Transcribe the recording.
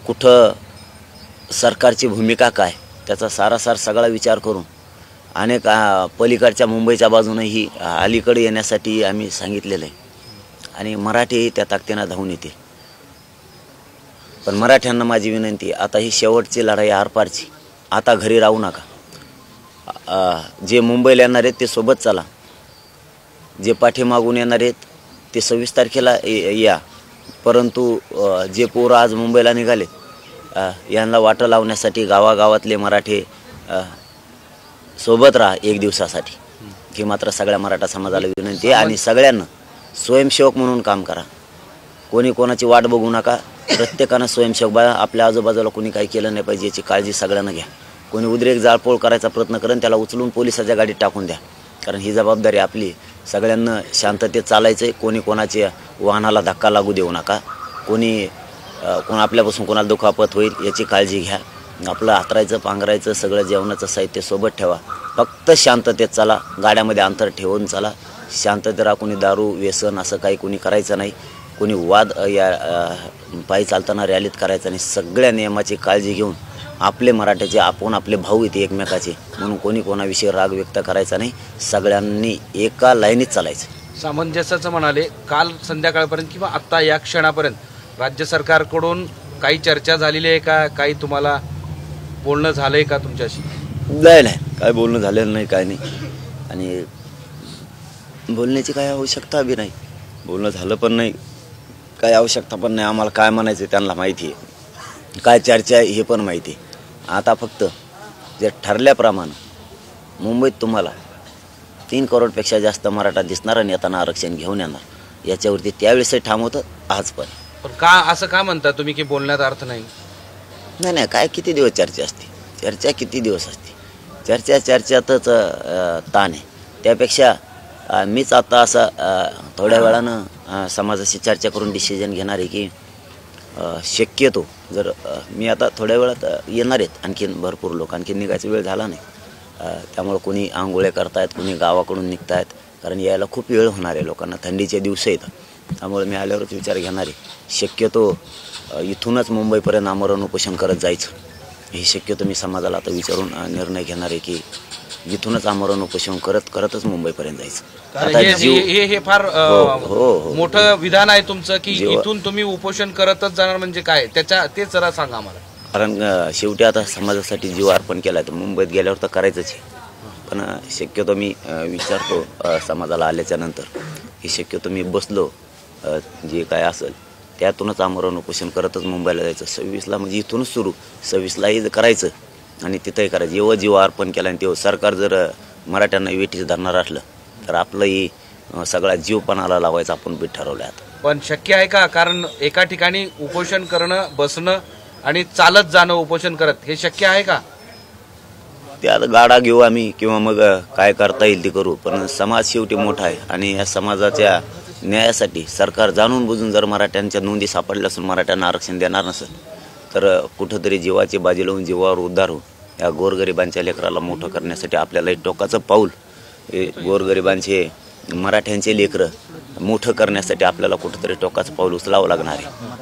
कुठं सरकारची भूमिका काय त्याचा सारासार सगळा विचार करून अनेक पलीकडच्या मुंबईच्या बाजूनही अलीकडे येण्यासाठी आम्ही सांगितलेलं आहे आणि मराठी त्या ताकदीने धावून येतील. पण मराठ्यांना माझी विनंती, आता ही शेवटची लढाई आरपारची, आता घरी राहू नका. जे मुंबईला येणार आहेत ते सोबत चला, जे पाठीमागून येणार आहेत ते 26 तारखेला या. परंतु जे पोरं आज मुंबईला निघाले यांना वाटं लावण्यासाठी गावागावातले मराठी सोबत राहा एक दिवसासाठी, ही मात्र सगळ्या मराठा समाजाला विनंती आहे. आणि सगळ्यांना स्वयंसेवक म्हणून काम करा, कोणी कोणाची वाट बघू नका. प्रत्येकानं स्वयंसेवक बघा, आपल्या आजूबाजूला कोणी काही केलं नाही पाहिजे याची काळजी सगळ्यांना घ्या. कोणी उद्रेक जाळपोळ करायचा प्रयत्न करेन त्याला उचलून पोलिसाच्या गाडीत टाकून द्या, कारण ही जबाबदारी आपली. सगळ्यांना शांततेत चालायचं आहे, कोणी कोणाच्या वाहनाला धक्का लागू देऊ नका, कोण आपल्यापासून कोणाला दुखापत होईल याची काळजी घ्या. आपलं हातरायचं पांघरायचं सगळं जेवणाचं साहित्य सोबत ठेवा, फक्त शांततेत चला, गाड्यामध्ये अंतर ठेवून चला, शांततेत राहा. कोणी दारू व्यसन असं काही कोणी करायचं नाही, कोणी वाद या पायी चालताना रॅलीत करायचं नाही. सगळ्या नियमाची काळजी घेऊन आपले मराठ्याचे आपण आपले भाऊ येते एकमेकाचे म्हणून कोणी कोणाविषयी राग व्यक्त करायचा नाही, सगळ्यांनी एका लाईनीत चालायचं. सामंजस्याचं म्हणाले, काल संध्याकाळपर्यंत किंवा आत्ता या क्षणापर्यंत राज्य सरकारकडून काही चर्चा झालेली आहे का? काही तुम्हाला बोलणं झालंय का तुमच्याशी? नाही, काय बोलणं झालेलं नाही, काय नाही. आणि बोलण्याची काय आवश्यकता बी नाही, बोलणं झालं पण नाही, काय आवश्यकता पण नाही. आम्हाला काय म्हणायचं त्यांना माहिती आहे, काय चर्चा आहे हे पण माहिती आहे. आता फक्त जे ठरल्याप्रमाणे मुंबईत तुम्हाला 3 करोडपेक्षा जास्त मराठा दिसणार आणि येताना आरक्षण घेऊन येणार, याच्यावरती त्यावेळेसही ठाम होतं, आज पण. पण का असं का म्हणता तुम्ही की बोलण्यात अर्थ नाही? नाही, काय किती दिवस चर्चा असते, चर्चा किती दिवस असते, चर्चेतच ताण आहे. त्यापेक्षा मीच आता असं थोड्या वेळानं समाजाशी चर्चा करून डिसिजन घेणार आहे की शक्यतो जर मी आता थोड्या वेळात येणार आहेत आणखीन भरपूर लोक, आणखीन निघायचा वेळ झाला नाही. त्यामुळे कोणी आंघोळे करतायत, कोणी गावाकडून निघतायत, कारण यायला खूप वेळ होणार आहे लोकांना, थंडीचे दिवस येतात. त्यामुळे मी आल्यावरच विचार घेणार आहे. शक्यतो इथूनच मुंबईपर्यंत आमरण उपोषण करत जायचं, हे शक्यतो मी समाजाला आता विचारून निर्णय घेणार आहे की इथूनच आमरण उपोषण करतच मुंबईपर्यंत जायचं. हे फार मोठं विधान आहे तुमचं की इथून तुम्ही उपोषण करतच जाणार, म्हणजे काय ते जरा सांगा आम्हाला. कारण शेवटी आता समाजासाठी जीव अर्पण केला तर मुंबईत गेल्यावर तर करायचंच आहे. पण शक्यतो मी विचारतो समाजाला आल्याच्या नंतर की शक्यतो मी बसलो जे काय असेल त्यातूनच आमरण उपोषण करतच मुंबईला जायचं. 26ला म्हणजे इथूनच सुरू, 26लाही करायचं आणि तिथंही करायचं. जेव्हा जीव अर्पण केला आणि तेव्हा सरकार जर मराठ्यांना वेठीस धरणार असलं तर आपलंही सगळा जीवपणाला लावायचं आपण बीट ठरवलं आहे. पण शक्य आहे का? कारण एका ठिकाणी उपोषण करणं, बसणं आणि चालत जाणं उपोषण करत, हे शक्य आहे का? ते आता गाडा घेऊ आम्ही किंवा मग काय करता येईल ते करू, पण समाज शेवटी मोठा आहे आणि या समाजाच्या न्यायासाठी सरकार जाणून बुजून जर मराठ्यांच्या नोंदी सापडल्या असून मराठ्यांना आरक्षण देणार नसेल तर कुठंतरी जीवाची बाजी लावून जीवावर उद्धार होऊन या गोरगरिबांच्या लेकराला मोठं करण्यासाठी आपल्याला एक टोकाचं पाऊल, गोरगरिबांचे मराठ्यांचे लेकरं मोठं करण्यासाठी आपल्याला कुठंतरी टोकाचं पाऊल उचलावं लागणार आहे.